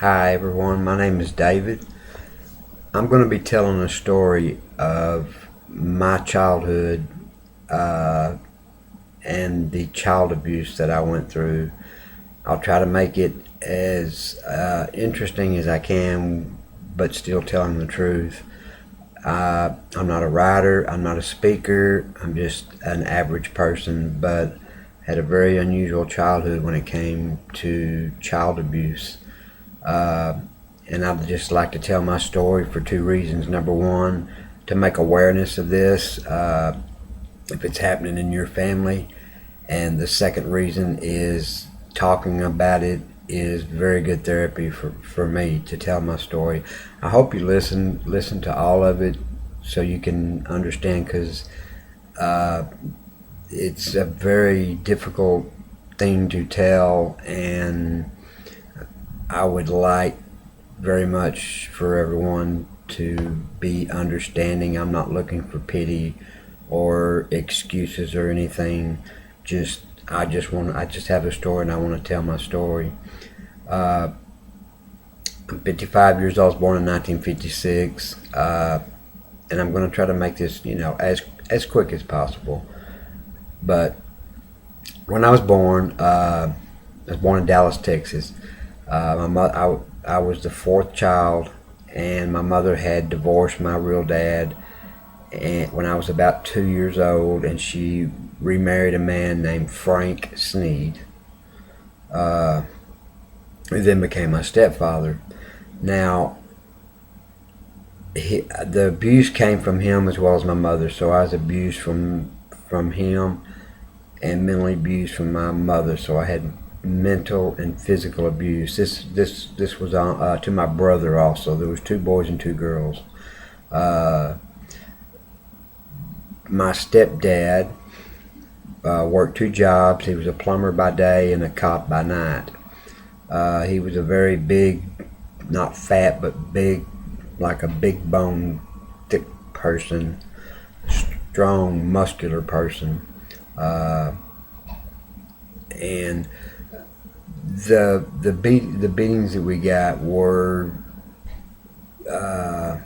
Hi everyone, my name is David. I'm going to be telling a story of my childhood uh, and the child abuse that I went through. I'll try to make it as interesting as I can, but still telling the truth. I'm not a writer, I'm not a speaker, I'm just an average person, but had a very unusual childhood when it came to child abuse. Uh, and I'd just like to tell my story for two reasons. Number one, to make awareness of this if it's happening in your family. And the second reason is talking about it is very good therapy for me to tell my story. I hope you listen to all of it so you can understand, because uh, it's a very difficult thing to tell, and I would like very much for everyone to be understanding. I'm not looking for pity or excuses or anything. Just I just have a story and I want to tell my story. Uh, I'm 55 years old. I was born in 1956, and I'm going to try to make this as quick as possible. But when I was born in Dallas, Texas. I was the fourth child, and my mother had divorced my real dad and when I was about 2 years old, and she remarried a man named Frank Sneed, uh, who then became my stepfather. Now, the abuse came from him as well as my mother, so I was abused from him and mentally abused from my mother. So I had mental and physical abuse. This was to my brother also. There was two boys and two girls. Uh, my stepdad worked two jobs. He was a plumber by day and a cop by night. He was a very big, not fat, but big, like a big bone, thick person, strong, muscular person. Uh, and the beatings that we got were, uh,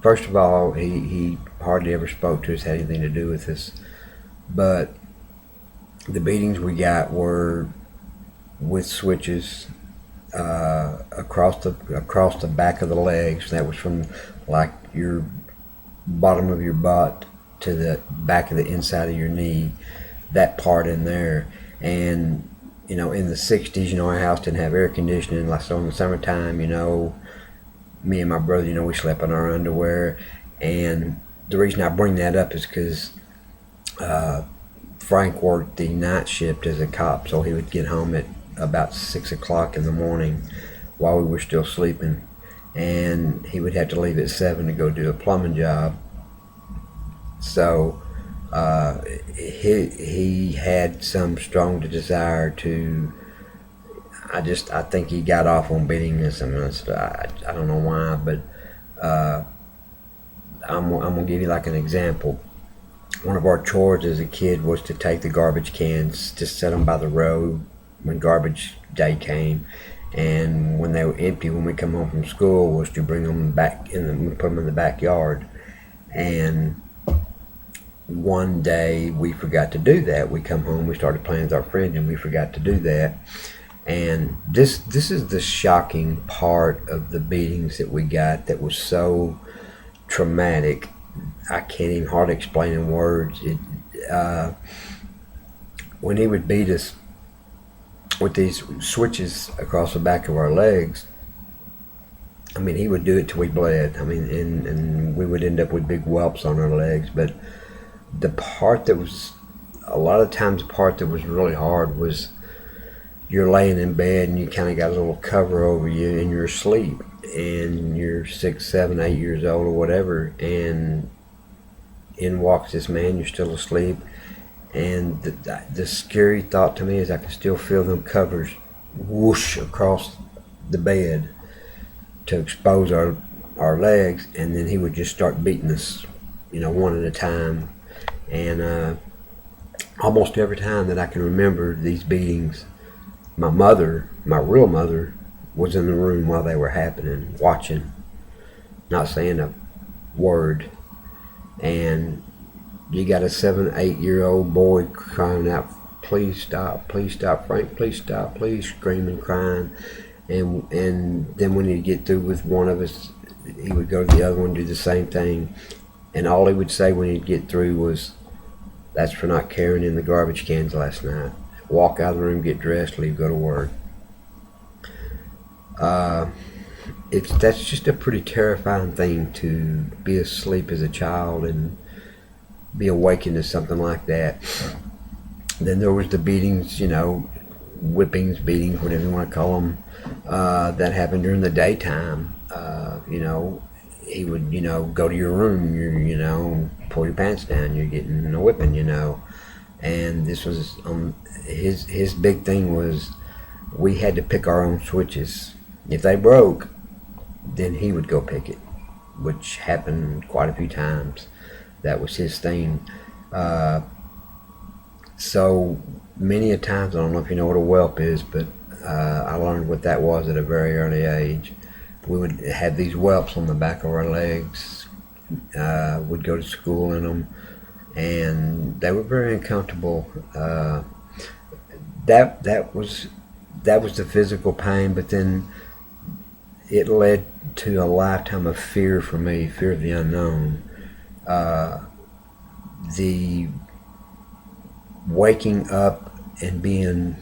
first of all, he hardly ever spoke to us, had anything to do with us. But the beatings we got were with switches across the back of the legs. That was from like your bottom of your butt to the back of the inside of your knee, that part in there. And in the 60s, our house didn't have air conditioning. Like, so in the summertime, me and my brother, we slept in our underwear. And the reason I bring that up is because uh, Frank worked the night shift as a cop, so he would get home at about 6 o'clock in the morning while we were still sleeping, and he would have to leave at 7 to go do a plumbing job. So he had some strong desire to. I think he got off on beating us. I don't know why, but uh, I'm gonna give you like an example. One of our chores as a kid was to take the garbage cans, to set them by the road when garbage day came, and when they were empty, when we come home from school, was to bring them back put them in the backyard. And one day we forgot to do that. We come home, we started playing with our friends, and we forgot to do that. And this is the shocking part of the beatings that we got that was so traumatic. I can't even hardly explain in words. When he would beat us with these switches across the back of our legs, I mean, he would do it till we bled. I mean, and we would end up with big whelps on our legs. But the part that was, a lot of times, the part that was really hard was you're laying in bed and you kind of got a little cover over you and you're asleep, and you're 6, 7, 8 years old or whatever, and in walks this man, you're still asleep, and the scary thought to me is I can still feel them covers whoosh across the bed to expose our legs, and then he would just start beating us, one at a time. And almost every time that I can remember these beatings, my real mother, was in the room while they were happening, watching, not saying a word. And you got a 7, 8 year old boy crying out, please stop, Frank, please stop, please, screaming, crying. And then when he'd get through with one of us, he would go to the other one, do the same thing. And all he would say when he'd get through was, that's for not carrying in the garbage cans last night. Walk out of the room, get dressed, leave, go to work. That's just a pretty terrifying thing, to be asleep as a child and be awakened to something like that. Then there was the beatings, whippings, beatings, whatever you want to call them, that happened during the daytime. He would, go to your room, pull your pants down, you're getting a whipping, And this was, his big thing was, we had to pick our own switches. If they broke, then he would go pick it, which happened quite a few times. That was his thing. So many a times, I don't know if you know what a whelp is, but I learned what that was at a very early age. We would have these whelps on the back of our legs. Would go to school in them, and they were very uncomfortable. That was the physical pain, but then it led to a lifetime of fear for me, fear of the unknown. The waking up and being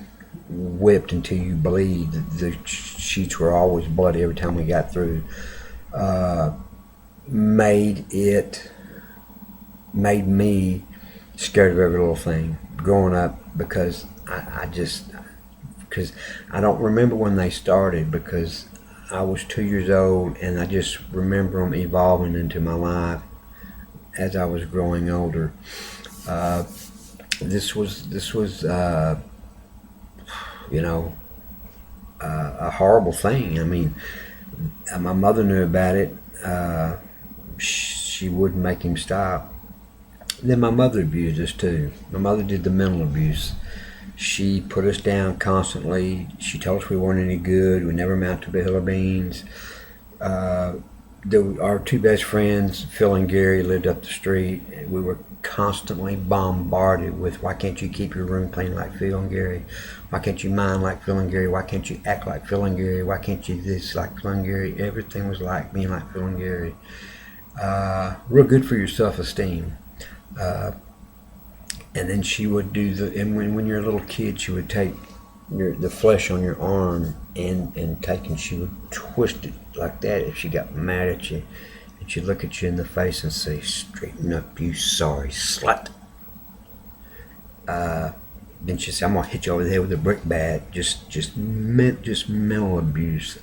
whipped until you bleed, the sheets were always bloody every time we got through, made me scared of every little thing growing up, because because I don't remember when they started, because I was 2 years old, and I just remember them evolving into my life as I was growing older. This was a horrible thing. I mean, my mother knew about it. She wouldn't make him stop. Then my mother abused us too. My mother did the mental abuse. She put us down constantly. She told us we weren't any good. We never amounted to a hill of beans. Our two best friends, Phil and Gary, lived up the street. We were constantly bombarded with, why can't you keep your room clean like Phil and Gary? Why can't you mind like Phil and Gary? Why can't you act like Phil and Gary? Why can't you this like Phil and Gary? Everything was like being like Phil and Gary. Real good for your self-esteem. And then she would do and when you're a little kid, she would take the flesh on your arm and she would twist it like that if she got mad at you. And she'd look at you in the face and say, straighten up, you sorry slut. Then she'd say, I'm gonna hit you over the head with a brick bat. Just mental abuse.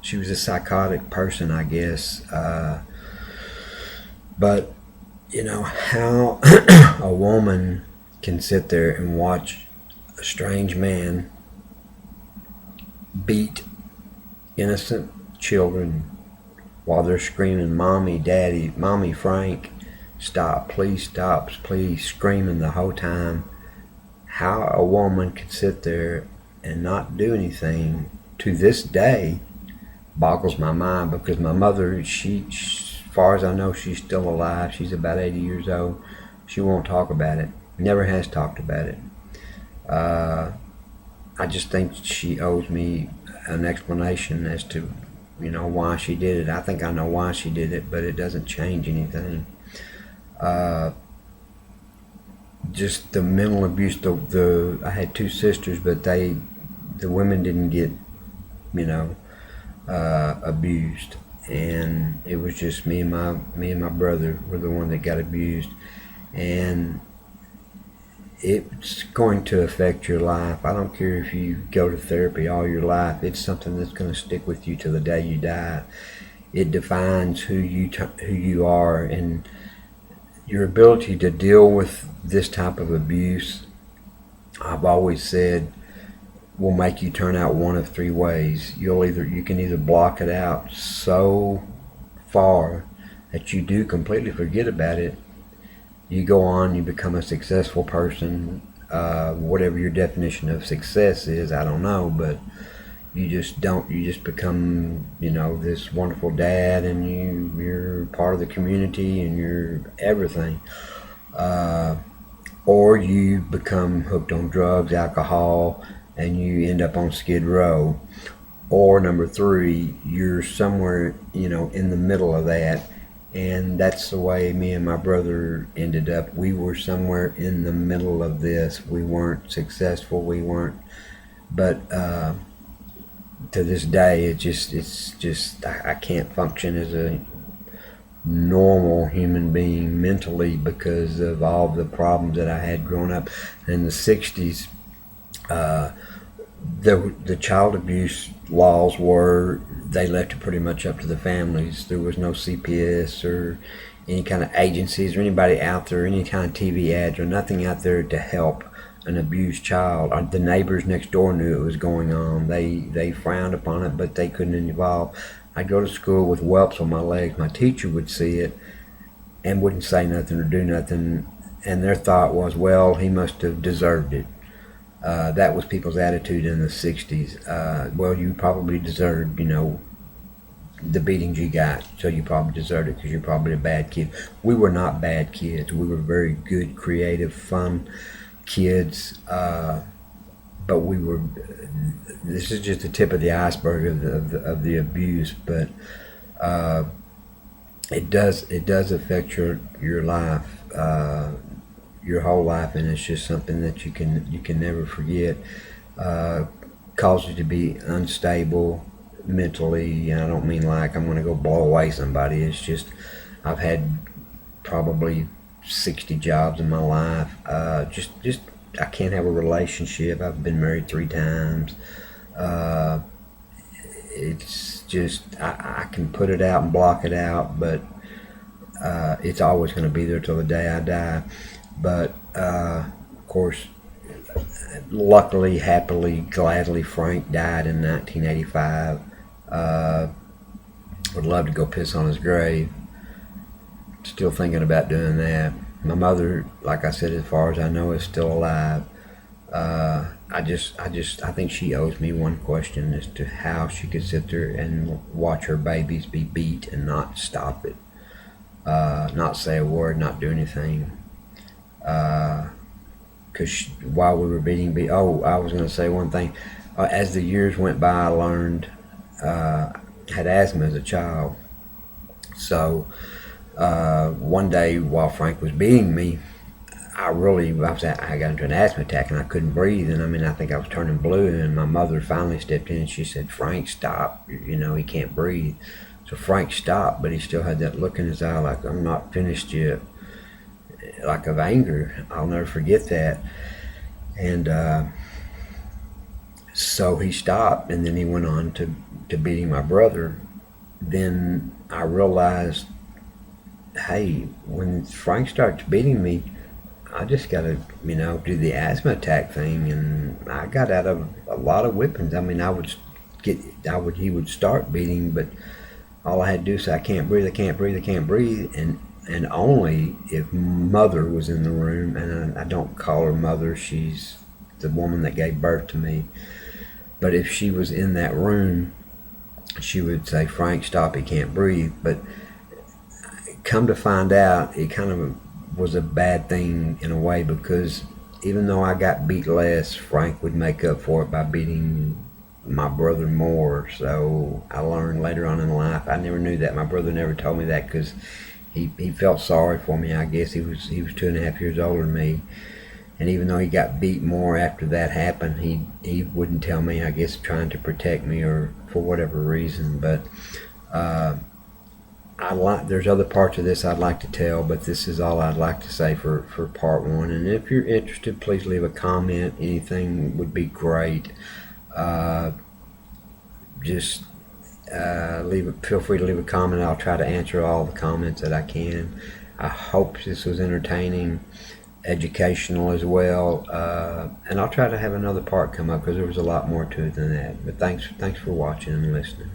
She was a psychotic person, I guess. But how a woman can sit there and watch a strange man beat innocent children while they're screaming, mommy, daddy, mommy, Frank, stop, please, screaming the whole time. How a woman could sit there and not do anything, to this day, boggles my mind, because my mother, as far as I know, she's still alive. She's about 80 years old. She won't talk about it. Never has talked about it. I just think she owes me an explanation as to, why she did it. I think I know why she did it, but it doesn't change anything. Just the mental abuse. I had two sisters, but the women didn't get, abused. And it was just me and my brother were the one that got abused, and it's going to affect your life. I don't care if you go to therapy all your life. It's something that's going to stick with you till the day you die. It defines who you are, and your ability to deal with this type of abuse, I've always said, will make you turn out one of three ways. You can either block it out so far that you do completely forget about it. You go on, you become a successful person, whatever your definition of success is, I don't know, but you just don't. You just become, this wonderful dad, and you're part of the community, and you're everything. Uh, or you become hooked on drugs, alcohol, and you end up on Skid Row. Or number three, you're somewhere, in the middle of that. And that's the way me and my brother ended up. We were somewhere in the middle of this. We weren't successful. We weren't, but to this day, it's just I can't function as a normal human being mentally because of all the problems that I had growing up in the '60s. Uh, the child abuse laws were, they left it pretty much up to the families. There was no CPS or any kind of agencies or anybody out there, any kind of TV ads or nothing out there to help an abused child. The neighbors next door knew it was going on. They frowned upon it, but they couldn't involve. I'd go to school with whelps on my legs. My teacher would see it and wouldn't say nothing or do nothing. And their thought was, well, he must have deserved it. That was people's attitude in the '60s. Well, you probably deserved, the beatings you got, so you probably deserved it because you're probably a bad kid. We were not bad kids. We were very good, creative, fun kids. But we were. This is just the tip of the iceberg of the abuse, but it does affect your life. Your whole life, and it's just something that you can never forget. Causes you to be unstable mentally. And I don't mean like I'm going to go blow away somebody. It's just I've had probably 60 jobs in my life. Just I can't have a relationship. I've been married 3 times. It's just I can put it out and block it out, but it's always going to be there till the day I die. But of course, luckily, happily, gladly, Frank died in 1985. Would love to go piss on his grave. Still thinking about doing that. My mother, like I said, as far as I know, is still alive. I think she owes me one question as to how she could sit there and watch her babies be beat and not stop it, not say a word, not do anything. Because while we were I was going to say one thing. As the years went by, I learned had asthma as a child. So one day while Frank was beating me, I got into an asthma attack and I couldn't breathe. And I think I was turning blue. And my mother finally stepped in and she said, "Frank, stop. He can't breathe." So Frank stopped, but he still had that look in his eye like, "I'm not finished yet." Like of anger. I'll never forget that. And so he stopped, and then he went on to beating my brother. Then I realized, hey, when Frank starts beating me, I just got to, do the asthma attack thing, and I got out of a lot of whippings. He would start beating, but all I had to do is say, "I can't breathe, I can't breathe, I can't breathe," and only if Mother was in the room, and I don't call her Mother, she's the woman that gave birth to me, but if she was in that room, she would say, "Frank, stop, he can't breathe." But come to find out, it kind of was a bad thing in a way, because even though I got beat less, Frank would make up for it by beating my brother more. So I learned later on in life, I never knew that. My brother never told me that because he felt sorry for me. I guess he was 2.5 years older than me, and even though he got beat more after that happened, he wouldn't tell me. I guess trying to protect me or for whatever reason. But there's other parts of this I'd like to tell, but this is all I'd like to say for part 1. And if you're interested, please leave a comment. Anything would be great. Feel free to leave a comment. I'll try to answer all the comments that I can. I hope this was entertaining, educational as well, and I'll try to have another part come up because there was a lot more to it than that. But thanks for watching and listening.